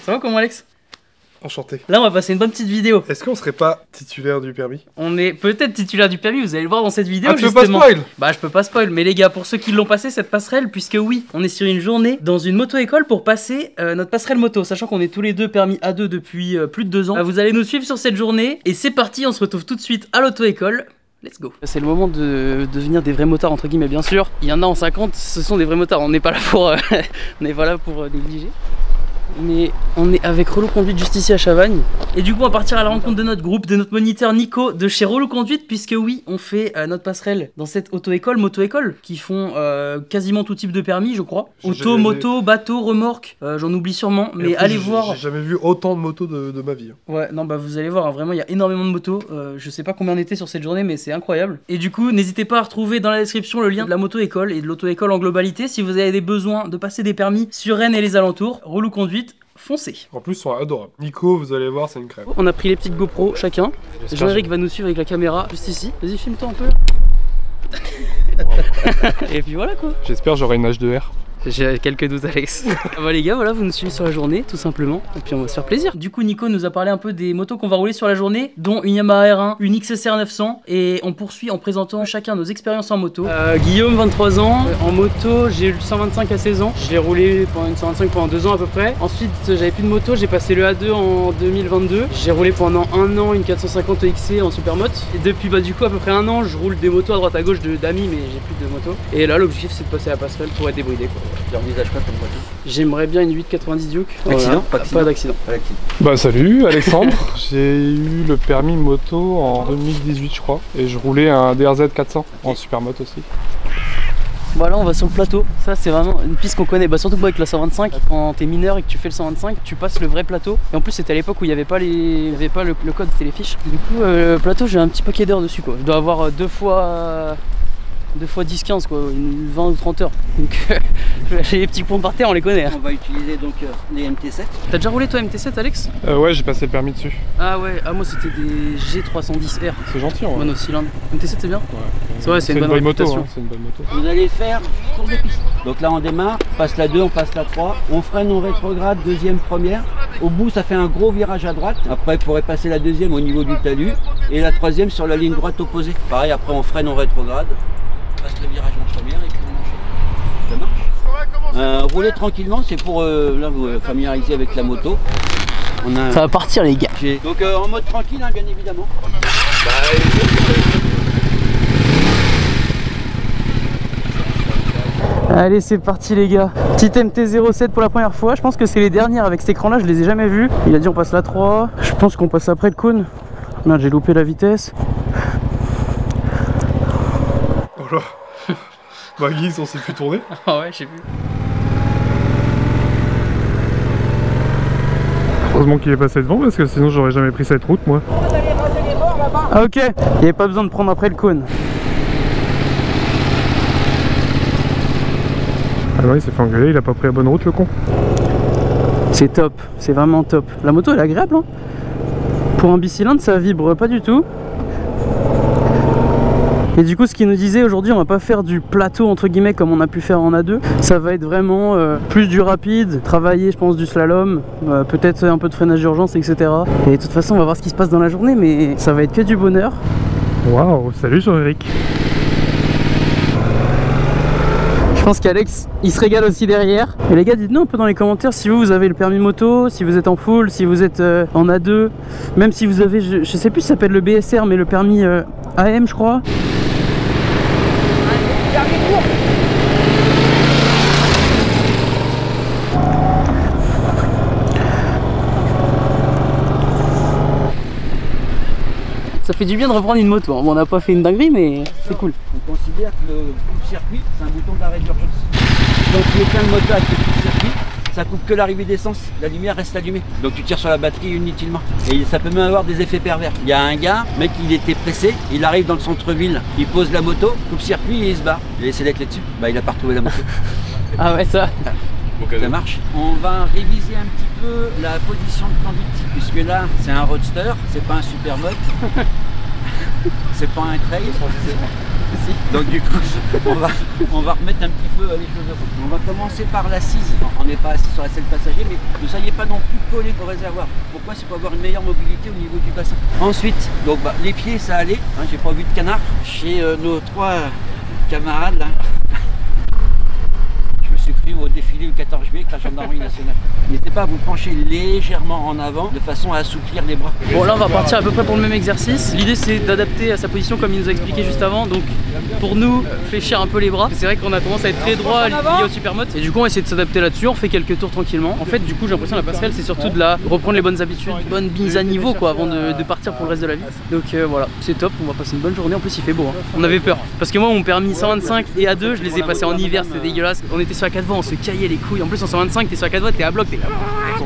Ça va comment Alex? Enchanté. Là on va passer une bonne petite vidéo. Est-ce qu'on serait pas titulaire du permis? On est peut-être titulaire du permis, vous allez le voir dans cette vidéo. Ah, tu justement. veux pas spoil? Bah je peux pas spoil, mais les gars, pour ceux qui l'ont passé cette passerelle, puisque oui, on est sur une journée dans une moto-école pour passer notre passerelle moto, sachant qu'on est tous les deux permis A2 depuis plus de 2 ans. Vous allez nous suivre sur cette journée, et c'est parti, on se retrouve tout de suite à l'auto-école. Let's go. C'est le moment de devenir des vrais motards entre guillemets, bien sûr. Il y en a en 50, ce sont des vrais motards, on n'est pas là pour, on n'est pas là pour négliger. Mais on est avec Relou Conduite juste ici à Chavagne. Et du coup on va partir à la rencontre de notre groupe, de notre moniteur Nico de chez Relou Conduite. Puisque oui, on fait notre passerelle dans cette auto-école, moto-école, qui font quasiment tout type de permis je crois. Auto, moto, bateau, remorque, j'en oublie sûrement. Mais allez voir. J'ai jamais vu autant de motos de ma vie. Ouais, non bah vous allez voir, hein, vraiment il y a énormément de motos. Je sais pas combien on était sur cette journée mais c'est incroyable. Et du coup n'hésitez pas à retrouver dans la description le lien de la moto-école et de l'auto-école en globalité. Si vous avez des besoins de passer des permis sur Rennes et les alentours, Relou Conduite, foncez. En plus, ils sont adorables. Nico, vous allez voir, c'est une crème. On a pris les petites GoPro chacun. Jean-Éric va nous suivre avec la caméra juste ici. Vas-y, filme-toi un peu. Et puis voilà quoi. J'espère j'aurai une H2R. J'ai quelques doutes Alex. Bah les gars, voilà, vous nous suivez sur la journée tout simplement. Et puis on va se faire plaisir. Du coup Nico nous a parlé un peu des motos qu'on va rouler sur la journée, dont une Yamaha R1, une XSR 900. Et on poursuit en présentant chacun nos expériences en moto. Guillaume, 23 ans, en moto j'ai eu le 125 à 16 ans. Je l'ai roulé pendant une 125 pendant 2 ans à peu près. Ensuite j'avais plus de moto, j'ai passé le A2 en 2022. J'ai roulé pendant 1 an une 450 XC en supermoto. Et depuis bah du coup à peu près 1 an je roule des motos à droite à gauche d'amis mais j'ai plus de moto. Et là l'objectif c'est de passer la passerelle pour être débridé quoi. Tu envisages quoi comme moto? J'aimerais bien une 890 Duke. Accident? Voilà. Pas d'accident. Bah salut Alexandre. J'ai eu le permis moto en 2018 je crois. Et je roulais un DRZ 400 en supermoto aussi. Voilà, on va sur le plateau. Ça c'est vraiment une piste qu'on connaît, bah, surtout avec la 125. Quand t'es mineur et que tu fais le 125, tu passes le vrai plateau. Et en plus c'était à l'époque où il n'y avait pas, le code, c'était les fiches. Du coup le plateau j'ai un petit paquet d'heures dessus quoi. Je dois avoir 2 fois 10-15 quoi, une 20 ou 30 heures. Donc j'ai les petits ponts par terre, on les connaît. Hein. On va utiliser donc les MT7. T'as déjà roulé toi MT7 Alex? Ouais, j'ai passé le permis dessus. Ah ouais, ah moi c'était des G310R. C'est gentil en vrai. Monocylindre. MT7 c'est bien? Ouais. Ouais, c'est une bonne réputation. Moto, hein, c'est une bonne moto. Vous allez faire tour de piste. Donc là on démarre, on passe la 2, on passe la 3. On freine, on rétrograde, deuxième, première. Au bout ça fait un gros virage à droite. Après il faudrait passer la deuxième au niveau du talus. Et la troisième sur la ligne droite opposée. Pareil, après on freine, on rétrograde. On passe le virage en première et puis on enchaîne. Ça marche? Rouler tranquillement, c'est pour là, vous familiariser avec la moto. Ça va partir les gars. Donc en mode tranquille hein, bien évidemment. Allez c'est parti les gars. Petite MT-07 pour la première fois. Je pense que c'est les dernières avec cet écran là, je les ai jamais vus. Il a dit on passe la 3. Je pense qu'on passe après le cône. Merde, j'ai loupé la vitesse. Oh là. Bah Guise, on s'est plus tourné. Ah ouais, j'ai vu. Heureusement qu'il est passé devant parce que sinon j'aurais jamais pris cette route moi. Ah ok, il n'y avait pas besoin de prendre après le cône. Ah ouais, il s'est fait engueuler, il a pas pris la bonne route le con. C'est top, c'est vraiment top. La moto elle est agréable hein. Pour un bicylindre ça vibre pas du tout. Et du coup ce qu'il nous disait aujourd'hui, on va pas faire du plateau entre guillemets comme on a pu faire en A2. Ça va être vraiment plus du rapide, travailler je pense du slalom, peut-être un peu de freinage d'urgence etc. Et de toute façon on va voir ce qui se passe dans la journée mais ça va être que du bonheur. Waouh, salut Jean-Éric. Je pense qu'Alex il se régale aussi derrière. Et les gars dites-nous un peu dans les commentaires si vous avez le permis moto, si vous êtes en full, si vous êtes en A2. Même si vous avez, je sais plus si ça s'appelle le BSR mais le permis AM je crois. Ça fait du bien de reprendre une moto. Bon, on n'a pas fait une dinguerie, mais c'est cool. On considère que le coupe-circuit, c'est un bouton d'arrêt d'urgence. Donc il y a plein de motos avec le coupe-circuit, ça coupe que l'arrivée d'essence, la lumière reste allumée. Donc tu tires sur la batterie inutilement. Et ça peut même avoir des effets pervers. Il y a un gars, mec, il était pressé, il arrive dans le centre-ville, il pose la moto, coupe-circuit et il se barre. Il a laissé la clé dessus, bah il a pas retrouvé la moto. Ah ouais, ça. Ça marche. On va réviser un petit peu la position de conduite, puisque là c'est un roadster, c'est pas un supermoto, c'est pas un trail. Donc du coup, on va remettre un petit peu les choses au fond. On va commencer par l'assise. On n'est pas assis sur la selle passager, mais ne soyez pas non plus collé au réservoir. Pourquoi? C'est pour avoir une meilleure mobilité au niveau du bassin. Ensuite, donc les pieds ça allait. Hein, j'ai pas vu de canard. Chez nos 3 camarades là. Je me suis pris au défilé le 14 juillet avec la gendarmerie nationale. N'hésitez pas à vous pencher légèrement en avant de façon à assouplir les bras. Bon là on va partir à peu près pour le même exercice. L'idée c'est d'adapter à sa position comme il nous a expliqué juste avant. Donc pour nous, fléchir un peu les bras. C'est vrai qu'on a tendance à être très droit lié au supermoto. Et du coup on essaie de s'adapter là-dessus, on fait quelques tours tranquillement. En fait du coup j'ai l'impression que la passerelle c'est surtout de reprendre les bonnes habitudes, bonne mise à niveau quoi avant de partir pour le reste de la vie. Donc voilà, c'est top, on va passer une bonne journée. En plus il fait beau, hein. On avait peur. Parce que moi mon permis 125 et A2, je les ai passés en hiver, c'était dégueulasse. On était sur la 4 voies, on se caillait les couilles. En plus en 125 t'es sur la 4 voies, t'es à bloc, t'es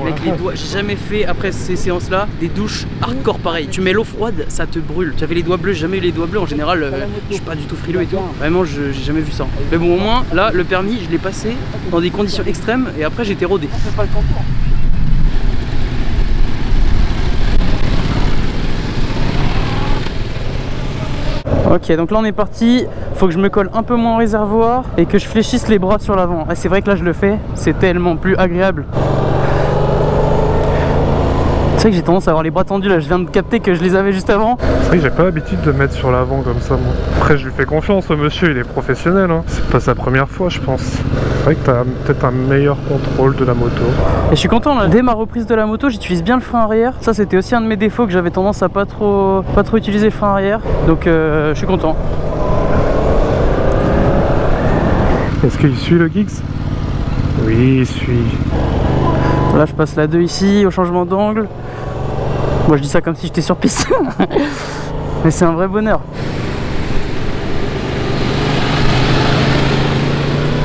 avec les doigts. J'ai jamais fait après ces séances là des douches hardcore pareil. Tu mets l'eau froide, ça te brûle. J'avais les doigts bleus, j'ai jamais eu les doigts bleus en général. Je suis pas du tout frileux et tout. Vraiment j'ai jamais vu ça. Mais bon au moins là le permis je l'ai passé dans des conditions extrêmes et après j'étais rodé. Ok, donc là on est parti, faut que je me colle un peu moins au réservoir et que je fléchisse les bras sur l'avant. C'est vrai que là je le fais, c'est tellement plus agréable. C'est vrai que j'ai tendance à avoir les bras tendus là, je viens de capter que je les avais juste avant. C'est vrai que j'ai pas l'habitude de mettre sur l'avant comme ça moi. Après je lui fais confiance au monsieur, il est professionnel hein. C'est pas sa première fois je pense. C'est vrai que t'as peut-être un meilleur contrôle de la moto. Et je suis content là, dès ma reprise de la moto j'utilise bien le frein arrière. Ça c'était aussi un de mes défauts, que j'avais tendance à pas trop utiliser le frein arrière. Donc je suis content. Est-ce qu'il suit le Geeks? Oui il suit. Là je passe la 2 ici au changement d'angle. Moi je dis ça comme si j'étais sur piste. Mais c'est un vrai bonheur.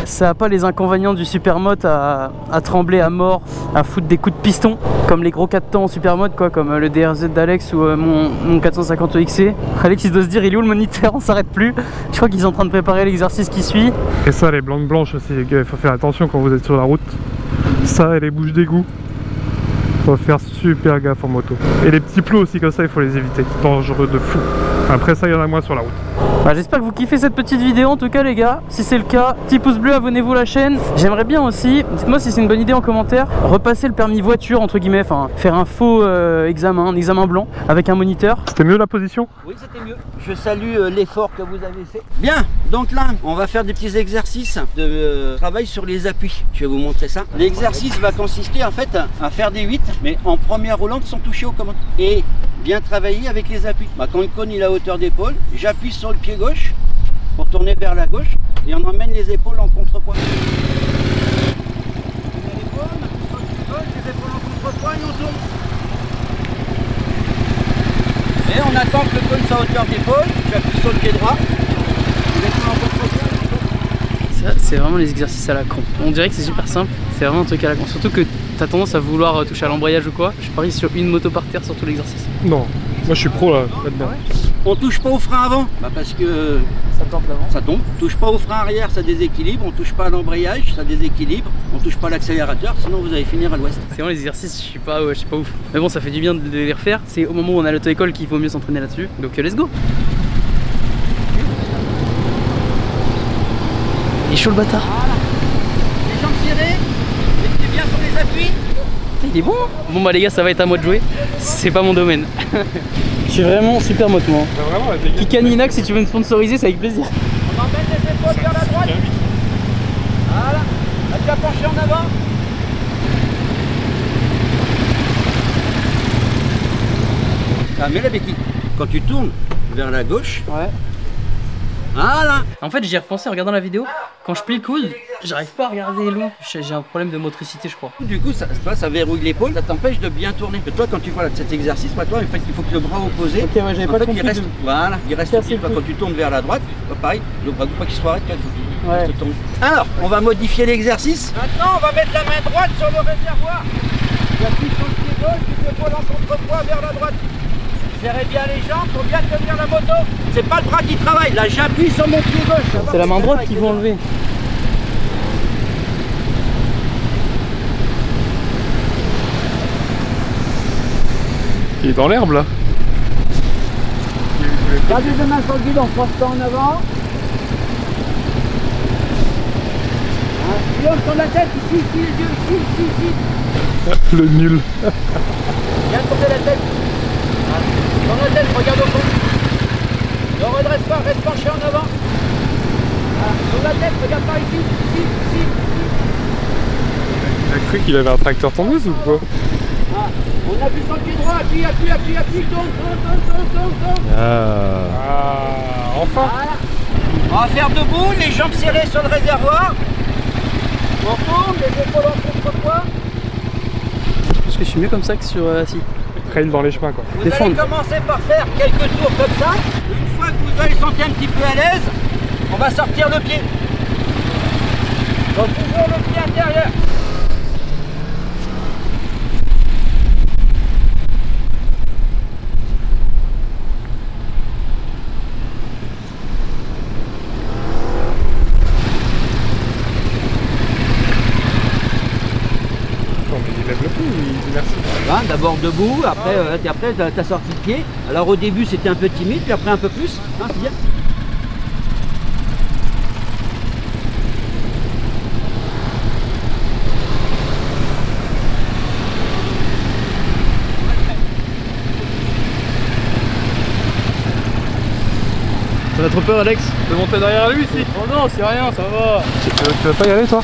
Ça n'a pas les inconvénients du supermoto à trembler à mort, à foutre des coups de piston comme les gros 4 temps en supermoto quoi, comme le DRZ d'Alex ou mon 450 XC. Alex il doit se dire il est où le moniteur, on s'arrête plus. Je crois qu'ils sont en train de préparer l'exercice qui suit. Et ça les blancs blanches aussi les gars, il faut faire attention quand vous êtes sur la route. Ça et les bouches d'égout. Faut faire super gaffe en moto. Et les petits plots aussi comme ça il faut les éviter. Dangereux de fou. Après ça il y en a moins sur la route. Bah, j'espère que vous kiffez cette petite vidéo en tout cas les gars. Si c'est le cas, petit pouce bleu, abonnez-vous à la chaîne. J'aimerais bien aussi, dites-moi si c'est une bonne idée en commentaire, repasser le permis voiture entre guillemets, enfin faire un faux examen, un examen blanc avec un moniteur. C'était mieux la position? Oui c'était mieux. Je salue l'effort que vous avez fait. Bien, donc là on va faire des petits exercices de travail sur les appuis. Je vais vous montrer ça. L'exercice va consister en fait à faire des 8 mais en première roulante sans toucher aux commandes. Et bien travailler avec les appuis. Bah, quand le cône il est à hauteur d'épaule, j'appuie sur le pied gauche pour tourner vers la gauche et on emmène les épaules en contrepoids. Les épaules en contrepoids et on tourne. Et on attend que le cône soit à hauteur d'épaule, j'appuie sur le pied droit, les épaules en contrepoids. Ça c'est vraiment les exercices à la con. On dirait que c'est super simple, c'est vraiment un truc à la con. Surtout que t'as tendance à vouloir toucher à l'embrayage ou quoi. Je parie sur une moto par terre sur tout l'exercice. Non, moi je suis pro là-dedans. On touche pas au frein avant, bah parce que ça tombe l'avant. Ça tombe. On touche pas au frein arrière, ça déséquilibre. On touche pas à l'embrayage, ça déséquilibre. On touche pas à l'accélérateur, sinon vous allez finir à l'ouest. C'est vraiment les exercices, je suis pas ouf. Mais bon, ça fait du bien de les refaire. C'est au moment où on a l'auto-école qu'il faut mieux s'entraîner là-dessus. Donc let's go. Il est chaud le bâtard. Voilà. Les jambes serrées, mettez bien sur les appuis. Il est bon. Bon bah les gars, ça va être à moi de jouer. C'est pas mon domaine. Je suis vraiment super moto moi. Kikaninac, si tu veux me sponsoriser, c'est avec plaisir. On emmène les épaules vers la droite. Voilà. La tête penchée en avant. Ah, mets la béquille. Quand tu tournes vers la gauche. Ouais. Voilà. En fait, j'y ai repensé en regardant la vidéo. Quand je plie le coude, j'arrive pas à regarder loin. J'ai un problème de motricité, je crois. Du coup, ça verrouille l'épaule, ça t'empêche de bien tourner. Et toi, quand tu vois cet exercice, toi, en fait, il faut que le bras opposé, ok, ouais, j'avais pas compris. Il reste, voilà, il reste petit. Quand tu tournes vers la droite, pareil, le bras pas qu'il soit arrêté, il faut qu'il reste tourné. Alors, on va modifier l'exercice. Maintenant, on va mettre la main droite sur le réservoir. J'appuie sur le pied gauche, tu fais en contrepoids vers la droite. Serrez bien les jambes pour bien tenir la moto. C'est pas le bras qui travaille, là j'appuie sur mon pied gauche. C'est la main droite qu'il faut enlever. Il est dans l'herbe là. Gardez les mains sur le guidon, pense pas en avant. Guillaume, tourne la tête, ici, les yeux, ici. Le nul. Viens tourner la tête. Tourne la tête, regarde au fond. Ne redresse pas, reste penché en avant. Tourne la tête, regarde par ici, ici. Il a cru qu'il avait un tracteur tondeuse ou quoi? On appuie sur le pied droit, appuie, tourne. Enfin. Voilà. On va faire debout, les jambes serrées sur le réservoir. On tourne, les épaules en contre-poids. Je pense que je suis mieux comme ça que sur assis. Trail dans les chemins quoi. Vous allez commencer par faire quelques tours comme ça. Une fois que vous allez sentir un petit peu à l'aise, on va sortir le pied. Donc toujours le pied intérieur. Hein, d'abord debout, après t'as sorti le pied. Alors au début c'était un peu timide, puis après un peu plus. Hein, c'est bien. T'as trop peur, Alex? Tu veux monter derrière lui ici? Oh non, c'est rien, ça va. Tu veux pas y aller toi?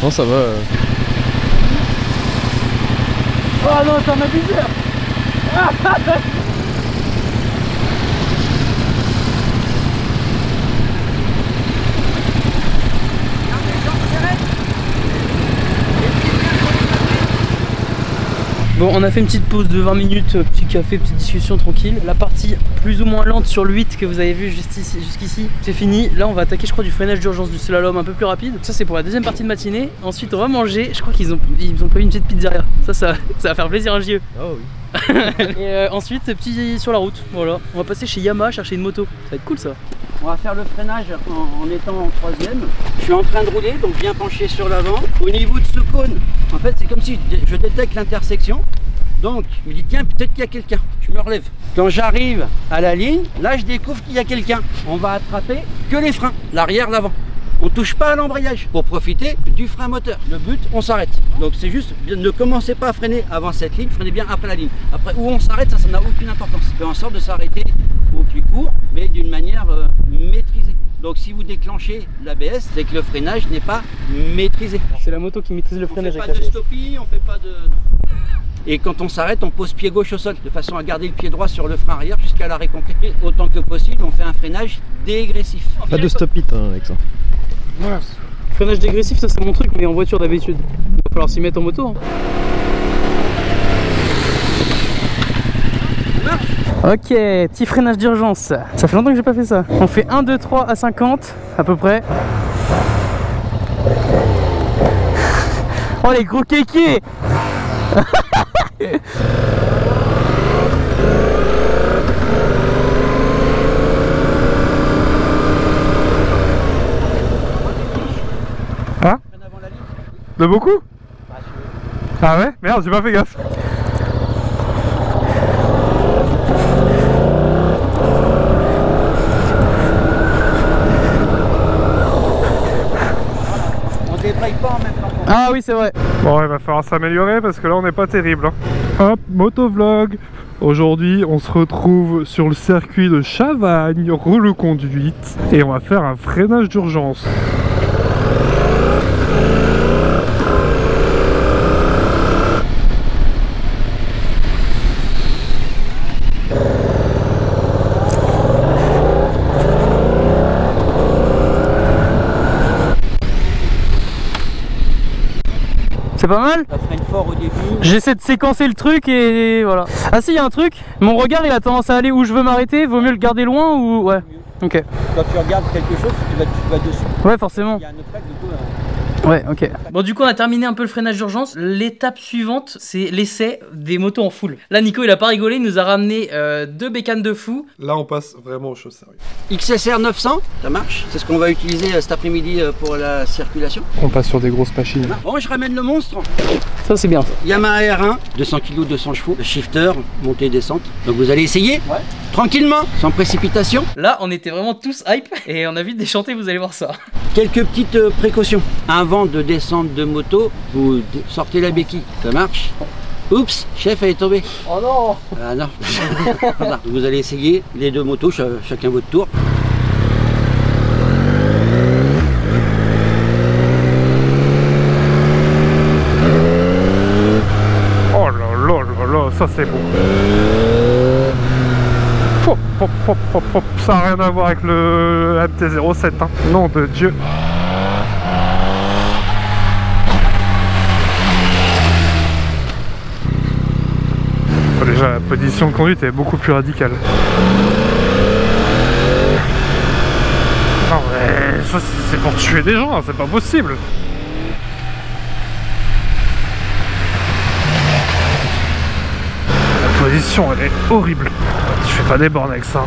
Non, ça va. Oh non, t'en as bizarre. Bon, on a fait une petite pause de 20 minutes, petit café, petite discussion tranquille. La partie plus ou moins lente sur le 8 que vous avez vu jusqu'ici, c'est fini. Là, on va attaquer, je crois, du freinage d'urgence, du slalom un peu plus rapide. Ça, c'est pour la deuxième partie de matinée. Ensuite, on va manger. Je crois qu'ils ont prévu une petite pizzeria. Ça va faire plaisir à un JE. Oh oui. Et ensuite, petit sur la route. Voilà, on va passer chez Yamaha chercher une moto. Ça va être cool ça. On va faire le freinage en étant en troisième. Je suis en train de rouler, donc bien penché sur l'avant. Au niveau de ce cône, en fait, c'est comme si je détecte l'intersection. Donc, je me dis, tiens, peut-être qu'il y a quelqu'un. Je me relève. Quand j'arrive à la ligne, là, je découvre qu'il y a quelqu'un. On va attraper que les freins, l'arrière, l'avant. On touche pas à l'embrayage pour profiter du frein moteur. Le but, on s'arrête. Donc c'est juste, ne commencez pas à freiner avant cette ligne, freinez bien après la ligne. Après, où on s'arrête, ça n'a aucune importance. Faites en sorte de s'arrêter au plus court, mais d'une manière maîtrisée. Donc si vous déclenchez l'ABS, c'est que le freinage n'est pas maîtrisé. C'est la moto qui maîtrise le freinage. On fait pas de stoppie, on fait pas de... Et quand on s'arrête, on pose pied gauche au sol, de façon à garder le pied droit sur le frein arrière jusqu'à l'arrêt complet. Et autant que possible, on fait un freinage dégressif. Pas de stop-it hein, avec ça. Voilà. Freinage dégressif, ça c'est mon truc, mais en voiture d'habitude. Il va falloir s'y mettre en moto. Hein. Ok, petit freinage d'urgence. Ça fait longtemps que j'ai pas fait ça. On fait 1, 2, 3 à 50 à peu près. Oh les gros kékés. Hein? De beaucoup? Ah ouais? Merde, j'ai pas fait gaffe. On débraye pas en même temps. Ah oui, c'est vrai. Bon, il va falloir s'améliorer parce que là on n'est pas terrible. Hein. Hop, motovlog. Aujourd'hui, on se retrouve sur le circuit de Chavagne, rouleau-conduite, et on va faire un freinage d'urgence. C'est pas mal? Ça freine fort au début. J'essaie de séquencer le truc et voilà. Ah si, il y a un truc, mon regard il a tendance à aller où je veux m'arrêter, vaut mieux le garder loin ou... Ouais, ok. Quand tu regardes quelque chose, tu vas dessus. Ouais, forcément. Il y a une plaque du coup. Ouais, ok. Bon, du coup, on a terminé un peu le freinage d'urgence. L'étape suivante, c'est l'essai des motos en full. Là, Nico, il a pas rigolé, il nous a ramené 2 bécanes de fou. Là, on passe vraiment aux choses sérieuses. XSR 900, ça marche. C'est ce qu'on va utiliser cet après-midi pour la circulation. On passe sur des grosses machines. Bon, je ramène le monstre. Ça c'est bien. Yamaha R1, 200 kg, 200 chevaux, le shifter, montée et descente. Donc vous allez essayer tranquillement, sans précipitation. Là, on était vraiment tous hype et on a vite déchanté, vous allez voir ça. Quelques petites précautions. Avant de descendre de moto, vous sortez la béquille. Ça marche? Oups, chef, elle est tombée. Oh non! Ah non. Voilà. Vous allez essayer les deux motos, chacun votre tour. Oh là là là là, ça c'est beau. Hop, hop, hop, hop, hop. Ça n'a rien à voir avec le MT-07, hein. Nom de Dieu. Déjà, la position de conduite est beaucoup plus radicale. Non mais ça c'est pour tuer des gens, hein, c'est pas possible. La position elle est horrible. Tu fais pas des bornes avec ça.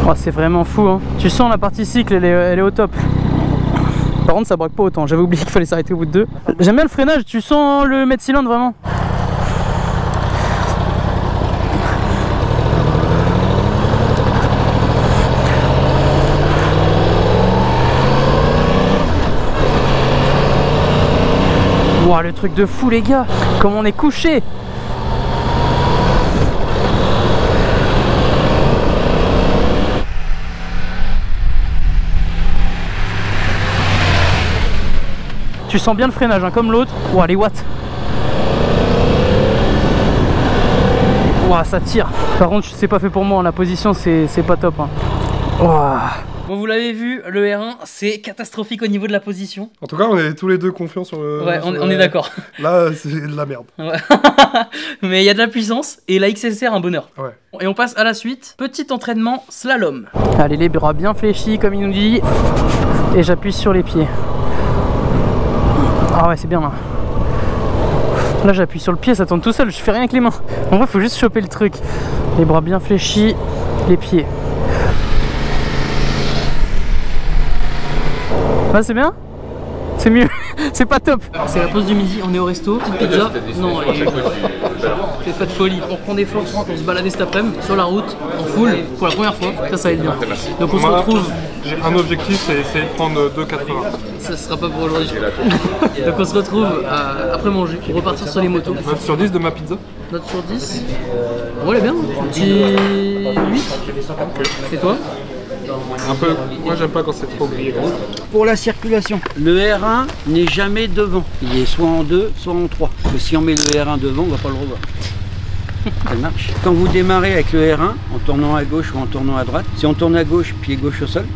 Oh, c'est vraiment fou, hein. Tu sens la partie cycle, elle est au top. Par contre, ça braque pas autant. J'avais oublié qu'il fallait s'arrêter au bout de 2. J'aime bien le freinage, tu sens le mètre cylindre vraiment. Wow, le truc de fou, les gars. Comme on est couché. Tu sens bien le freinage, hein, comme l'autre. Ouah, les watts. Ouah, ça tire. Par contre, c'est pas fait pour moi, hein. La position, c'est pas top. Hein. Ouah. Bon, vous l'avez vu, le R1, c'est catastrophique au niveau de la position. En tout cas, on est tous les deux confiants sur le... Ouais, on est d'accord. Là, c'est de la merde. Ouais. Mais il y a de la puissance et la XSR, un bonheur. Ouais. Et on passe à la suite. Petit entraînement slalom. Allez, les bras bien fléchis, comme il nous dit. Et j'appuie sur les pieds. Ah ouais, c'est bien là. Là, j'appuie sur le pied, ça tourne tout seul, je fais rien avec les mains. En vrai, faut juste choper le truc. Les bras bien fléchis, les pieds. Ah, c'est bien? C'est mieux. C'est pas top. C'est la pause du midi, on est au resto. Petite pizza. Non, faites pas de folie. On prend des forces pour se balader cet après-midi sur la route, en full, pour la première fois. Ça va être bien. Donc on se retrouve. J'ai un objectif, c'est essayer de prendre 2,80. Ça sera pas pour aujourd'hui. Donc on se retrouve après manger pour repartir sur les motos. Note sur 10 de ma pizza? Note sur 10. On est bien. Un petit 8. Et toi? Un peu. Moi j'aime pas quand c'est trop grillé. Pour la circulation, le R1 n'est jamais devant. Il est soit en 2, soit en 3. Parce que si on met le R1 devant, on va pas le revoir. Ça marche. Quand vous démarrez avec le R1, en tournant à gauche ou en tournant à droite, si on tourne à gauche, pied gauche au sol,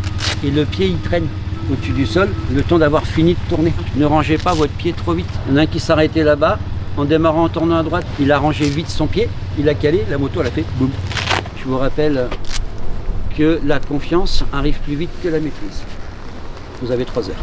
et le pied il traîne au-dessus du sol, le temps d'avoir fini de tourner. Ne rangez pas votre pied trop vite. Il y en a un qui s'arrêtait là-bas, en démarrant en tournant à droite, il a rangé vite son pied, il a calé, la moto elle a fait boum. Je vous rappelle que la confiance arrive plus vite que la maîtrise. Vous avez 3 heures.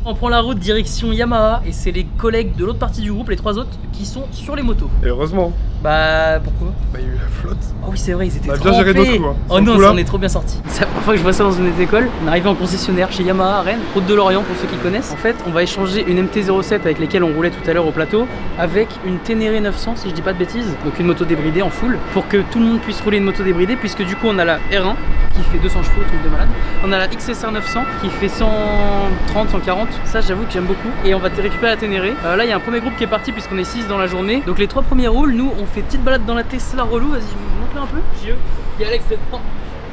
On prend la route direction Yamaha et c'est les collègues de l'autre partie du groupe, les 3 autres, qui sont sur les motos. Et heureusement. Bah pourquoi? Bah il y a eu la flotte. Oh oui c'est vrai, ils étaient On a bien géré notre coup, hein. Oh non, ça en est trop bien sorti. C'est la première fois que je vois ça dans une école. On est arrivé en concessionnaire chez Yamaha à Rennes, route de Lorient pour ceux qui connaissent. En fait, on va échanger une MT-07 avec lesquelles on roulait tout à l'heure au plateau avec une Ténéré 900 si je dis pas de bêtises. Donc une moto débridée en full pour que tout le monde puisse rouler une moto débridée puisque du coup on a la R1 qui fait 200 chevaux, truc de malade. On a la XSR 900 qui fait 130, 140. Ça j'avoue que j'aime beaucoup. Et on va récupérer la Ténéré. Là il y a un premier groupe qui est parti puisqu'on est 6 dans la journée. Donc les 3 premiers roulent, nous on fait petite balade dans la Tesla relou. Vas-y, monte-le un peu. Il y a Alex dedans.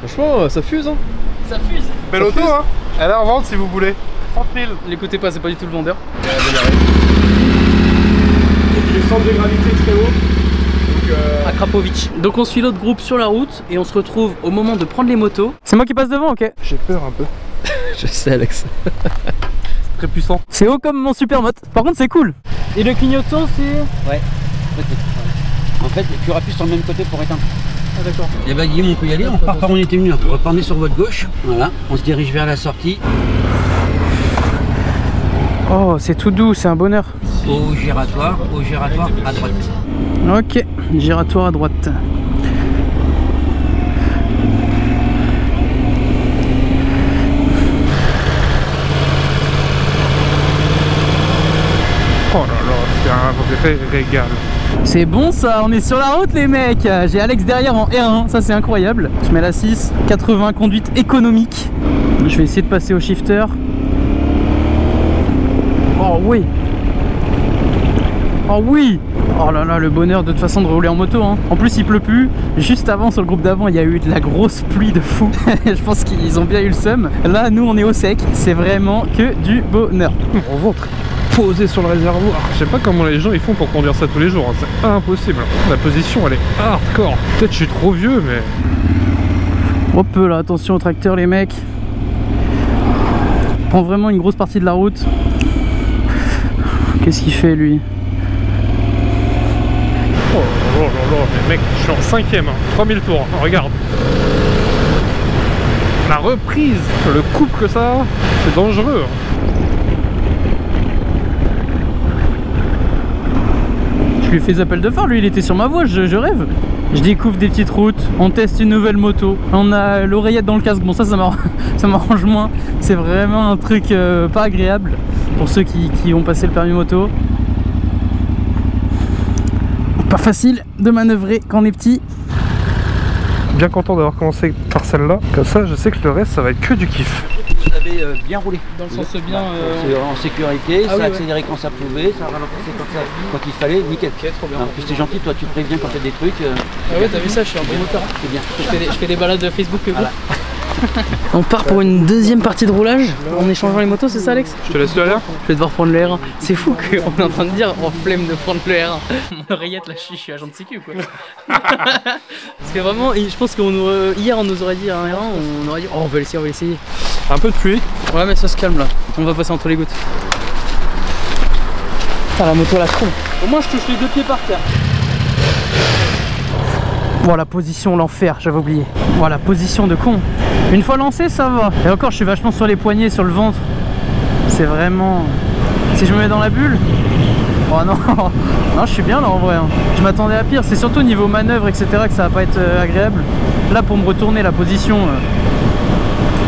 Franchement, ça fuse, hein. Ça fuse. Belle auto, hein. Elle est en vente si vous voulez. 30 000. L'écoutez pas, c'est pas du tout le vendeur. Le centre de gravité très haut. À Krapovic. Donc on suit l'autre groupe sur la route et on se retrouve au moment de prendre les motos. C'est moi qui passe devant, ok? J'ai peur un peu. Je sais, Alex. Très puissant. C'est haut comme mon Supermoto. Par contre c'est cool. Et le clignotant c'est... Ouais. En fait, tu appuies sur le même côté pour éteindre. Ah d'accord. Et bah Guillaume, on peut y aller, on part par où on était venu. On reprenez sur votre gauche. Voilà, on se dirige vers la sortie. Oh, c'est tout doux, c'est un bonheur. Au giratoire à droite. Ok, giratoire à droite. Oh là là, c'est un vrai régal. C'est bon ça, on est sur la route les mecs. J'ai Alex derrière en R1, ça c'est incroyable. Je mets la 6, 80, conduite économique. Je vais essayer de passer au shifter. Oh oui. Oh oui. Oh là là, le bonheur de toute façon de rouler en moto hein. En plus il pleut plus. Juste avant sur le groupe d'avant il y a eu de la grosse pluie de fou. Je pense qu'ils ont bien eu le seum. Là nous on est au sec, c'est vraiment que du bonheur. Mon ventre posé sur le réservoir. Je sais pas comment les gens ils font pour conduire ça tous les jours, hein. C'est impossible. La position elle est hardcore. Peut-être je suis trop vieux mais... Hop là, attention au tracteur les mecs. Prend vraiment une grosse partie de la route. Qu'est-ce qu'il fait lui? Oh là là là, mais mec, je suis en 5ème, hein. 3000 tours, regarde. La reprise, le couple que ça a, c'est dangereux. Je lui fais des appels de phare, lui il était sur ma voie, je rêve. Je découvre des petites routes, on teste une nouvelle moto, on a l'oreillette dans le casque, bon ça m'arrange moins. C'est vraiment un truc pas agréable pour ceux qui ont passé le permis moto. Pas facile de manœuvrer quand on est petit. Bien content d'avoir commencé par celle-là, comme ça je sais que le reste ça va être que du kiff. Vous avez bien roulé. Dans le sens bien... C'est en sécurité, Ah ça oui, a accéléré quand ça pouvait, ça a ralenti quand il fallait, nickel. Ok, trop bien. En plus t'es gentil, toi tu préviens quand t'as des trucs. Ah ouais, t'as vu ça, je suis un bon moteur. C'est bien. Je fais des balades Facebook. Voilà. On part pour une deuxième partie de roulage en échangeant les motos, c'est ça Alex? Je te laisse le R. Je vais devoir prendre le R1. C'est fou qu'on est en train de dire en flemme de prendre le R1. Mon oreillette là, je suis agent de sécu ou quoi. Parce que vraiment, je pense hier on nous aurait dit un R1, on aurait dit oh on va essayer. Un peu de pluie. Ouais mais ça se calme là, on va passer entre les gouttes. Putain la moto la con. Au moins je touche les deux pieds par terre. Voilà, position l'enfer, j'avais oublié. Voilà, position de con. Une fois lancé, ça va. Et encore, je suis vachement sur les poignets, sur le ventre. C'est vraiment... Si je me mets dans la bulle... Oh non, non, je suis bien là en vrai. Hein. Je m'attendais à pire. C'est surtout au niveau manœuvre, etc. que ça va pas être agréable. Là, pour me retourner la position...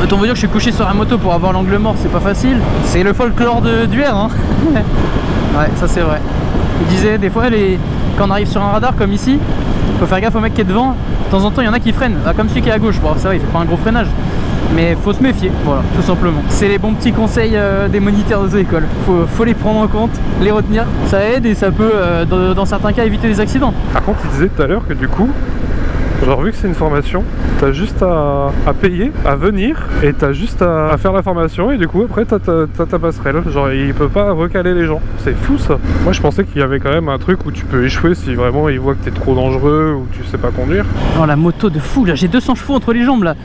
Autant vous dire que je suis couché sur la moto pour avoir l'angle mort, c'est pas facile. C'est le folklore du R. Hein. Ouais, ça c'est vrai. Il disait, des fois, quand on arrive sur un radar comme ici, faut faire gaffe au mec qui est devant. De temps en temps, il y en a qui freinent, comme celui qui est à gauche. Bon, c'est vrai, il fait pas un gros freinage. Mais faut se méfier, voilà, tout simplement. C'est les bons petits conseils des moniteurs d'auto-école. Faut les prendre en compte, les retenir. Ça aide et ça peut, dans certains cas, éviter des accidents. Par contre, il disait tout à l'heure que du coup, genre vu que c'est une formation, t'as juste à payer, à venir, et t'as juste à faire la formation, et du coup après t'as ta passerelle. Genre il peut pas recaler les gens. C'est fou ça. Moi je pensais qu'il y avait quand même un truc où tu peux échouer si vraiment il voit que t'es trop dangereux ou tu sais pas conduire. Oh la moto de fou là, j'ai 200 chevaux entre les jambes là.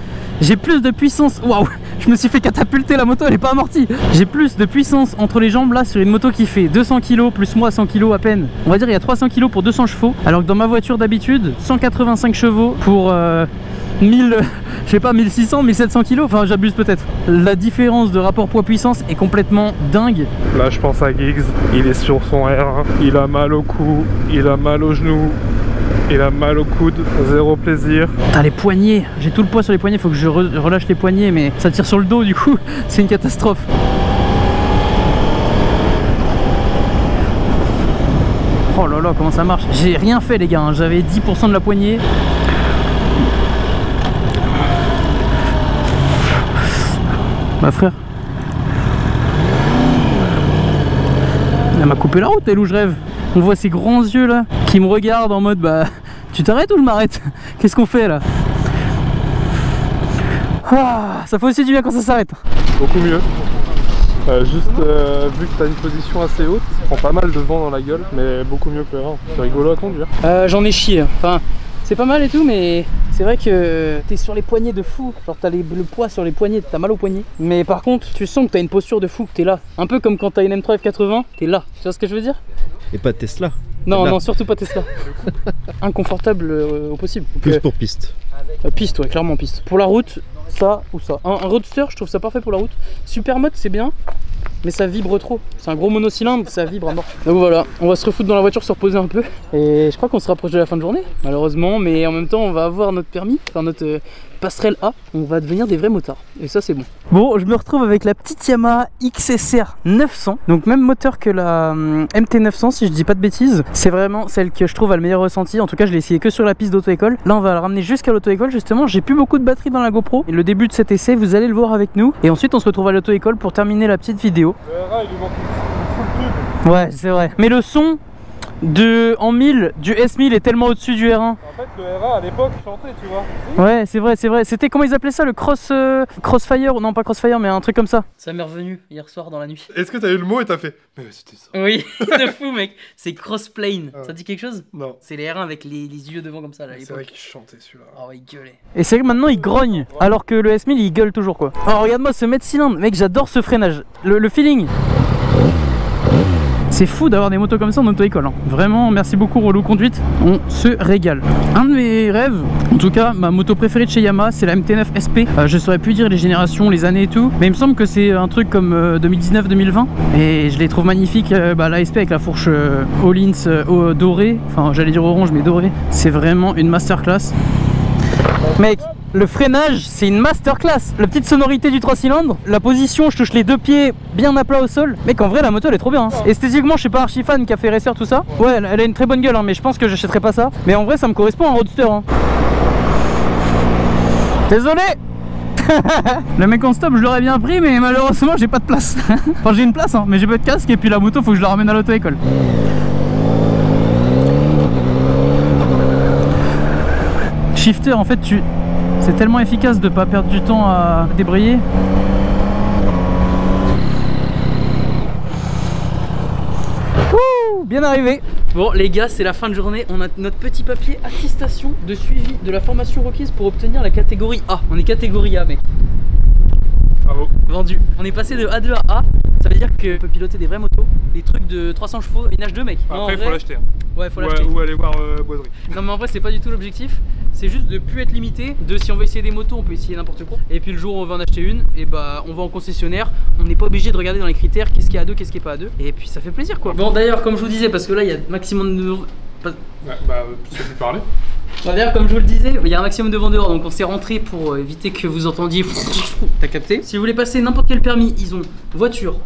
J'ai plus de puissance, waouh, je me suis fait catapulter, la moto elle est pas amortie. J'ai plus de puissance entre les jambes là sur une moto qui fait 200 kg plus moi 100 kg à peine. On va dire il y a 300 kg pour 200 chevaux. Alors que dans ma voiture d'habitude, 185 chevaux pour 1000, je sais pas, 1600, 1700 kg, enfin j'abuse peut-être. La différence de rapport poids-puissance est complètement dingue. Là je pense à Giggs, il est sur son R1, il a mal au cou, il a mal au genou. Il a mal au coude, zéro plaisir. Putain les poignets, j'ai tout le poids sur les poignets, faut que je relâche les poignets mais ça tire sur le dos du coup, c'est une catastrophe. Oh là là, comment ça marche? J'ai rien fait les gars, hein. J'avais 10% de la poignée. Bah frère, elle m'a coupé la route, elle où je rêve. On voit ces grands yeux là qui me regardent en mode bah tu t'arrêtes ou je m'arrête? Qu'est-ce qu'on fait là? Ah, ça fait aussi du bien quand ça s'arrête. Beaucoup mieux. Vu que tu as une position assez haute, tu prends pas mal de vent dans la gueule, mais beaucoup mieux que le R1. C'est rigolo à conduire. J'en ai chié. Enfin, c'est pas mal et tout, mais c'est vrai que t'es sur les poignets de fou. Genre t'as le poids sur les poignets, t'as mal aux poignets. Mais par contre, tu sens que t'as une posture de fou, que t'es là. Un peu comme quand t'as une M3 F80, t'es là. Tu vois ce que je veux dire? Et pas de Tesla. Non, non, surtout pas Tesla. Inconfortable au possible. Plus pour piste. Piste, ouais, clairement piste. Pour la route, ça ou ça. Un roadster, je trouve ça parfait pour la route. Supermoto, c'est bien. mais ça vibre trop. C'est un gros monocylindre, ça vibre à mort. Donc voilà, on va se refoutre dans la voiture, se reposer un peu. Et je crois qu'on se rapproche de la fin de journée, malheureusement, mais en même temps on va avoir notre permis, enfin notre passerelle A, on va devenir des vrais motards. Et ça c'est bon. Bon, je me retrouve avec la petite Yamaha XSR 900, donc même moteur que la MT 900 si je dis pas de bêtises. C'est vraiment celle que je trouve a le meilleur ressenti. En tout cas je l'ai essayé que sur la piste d'auto-école. Là on va la ramener jusqu'à l'auto-école justement. J'ai plus beaucoup de batterie dans la GoPro. Et le début de cet essai vous allez le voir avec nous. Et ensuite on se retrouve à l'auto-école pour terminer la petite vidéo. Le RA il lui manque une full tube. Ouais c'est vrai. Mais le son en 1000 du S1000 est tellement au-dessus du R1. En fait le RA à l'époque chantait tu vois. Ouais c'est vrai c'est vrai. C'était comment ils appelaient ça, le crossfire, non pas crossfire mais un truc comme ça. Ça m'est revenu hier soir dans la nuit. Est-ce que t'as eu le mot et t'as fait mais c'était ça? Oui, de fou mec. C'est crossplane. Ah. Ça dit quelque chose? Non. C'est les R1 avec les yeux devant comme ça là. C'est vrai qu'il chantait celui-là. Ah ouais, il gueulait. Et c'est vrai que maintenant il grogne, alors que le S1000 il gueule toujours quoi. Alors regarde-moi ce mètre cylindre, mec, j'adore ce freinage. Le feeling. C'est fou d'avoir des motos comme ça en auto-école, hein. Vraiment, merci beaucoup Relou Conduite, on se régale. Un de mes rêves, en tout cas ma moto préférée de chez Yamaha, c'est la MT9 SP. Je saurais plus dire les générations, les années et tout, mais il me semble que c'est un truc comme 2019-2020. Et je les trouve magnifiques, la SP avec la fourche All-ins dorée, enfin j'allais dire orange mais dorée. C'est vraiment une masterclass. Mec, le freinage, c'est une masterclass. La petite sonorité du 3 cylindres, la position, je touche les deux pieds bien à plat au sol. Mec, en vrai, la moto elle est trop bien. Hein. Esthétiquement, je suis pas archi fan qui a fait racer tout ça. Ouais, elle a une très bonne gueule, hein, mais je pense que j'achèterai pas ça. Mais en vrai, ça me correspond à un roadster. Hein. Désolé. Le mec en stop, je l'aurais bien pris, mais malheureusement, j'ai pas de place. Enfin, j'ai une place, hein, mais j'ai pas de casque et puis la moto, faut que je la ramène à l'auto-école. Shifter, en fait, c'est tellement efficace de pas perdre du temps à débrayer. Ouh, bien arrivé. Bon les gars, c'est la fin de journée. On a notre petit papier attestation de suivi de la formation requise pour obtenir la catégorie A. On est catégorie A, mec. Bravo. Vendu. On est passé de A2 à A. Ça veut dire qu'on peut piloter des vraies motos, des trucs de 300 chevaux, une H2 mec. Après il faut l'acheter. Hein. Ouais, faut l'acheter. Ou aller voir Boiserie. Non mais en vrai c'est pas du tout l'objectif. C'est juste de plus être limité. De si on veut essayer des motos, on peut essayer n'importe quoi. Et puis le jour où on va en acheter une, et bah on va en concessionnaire. On n'est pas obligé de regarder dans les critères qu'est-ce qui est A2, qu'est-ce qui est pas A2. Et puis ça fait plaisir quoi. Bon d'ailleurs comme je vous disais, parce que là il y a maximum de... Ouais, tu sais plus parler. Bon, d'ailleurs comme je vous le disais, il y a un maximum de vendeurs, donc on s'est rentré pour éviter que vous entendiez. T'as capté? Si vous voulez passer n'importe quel permis, ils ont voiture,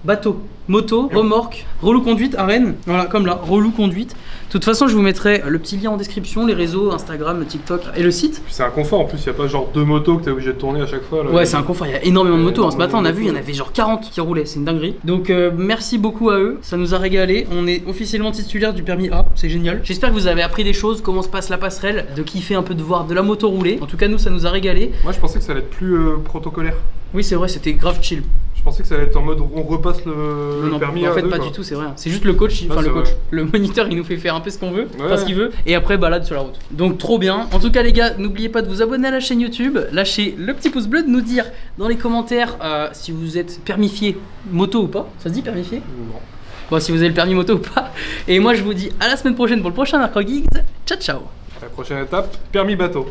bateau, moto, remorque, Relou Conduite à Rennes. Voilà, comme là, Relou Conduite. De toute façon, je vous mettrai le petit lien en description, les réseaux, Instagram, TikTok et le site. C'est un confort en plus, il n'y a pas genre deux motos que t'es obligé de tourner à chaque fois. Là. Ouais, c'est un confort, il y a énormément de motos. Ce matin, on a vu, il y en avait genre 40 qui roulaient, c'est une dinguerie. Donc, merci beaucoup à eux, ça nous a régalé. On est officiellement titulaire du permis A, c'est génial. J'espère que vous avez appris des choses, comment se passe la passerelle, de kiffer un peu de voir de la moto rouler. En tout cas, nous, ça nous a régalé. Moi, je pensais que ça allait être plus protocolaire. Oui, c'est vrai, c'était grave chill. Je pensais que ça allait être en mode on repasse le permis. En fait, pas du tout, c'est vrai. C'est juste le coach, enfin le coach, le moniteur, il nous fait faire un peu ce qu'on veut, enfin ce qu'il veut, et après balade sur la route. Donc trop bien. En tout cas, les gars, n'oubliez pas de vous abonner à la chaîne YouTube, lâchez le petit pouce bleu, de nous dire dans les commentaires si vous êtes permifié moto ou pas. Ça se dit permifié? Non. Bon, si vous avez le permis moto ou pas. Et moi, je vous dis à la semaine prochaine pour le prochain Narco Geeks. Ciao, ciao. La prochaine étape, permis bateau.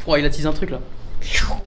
Oh, il a teasé un truc là.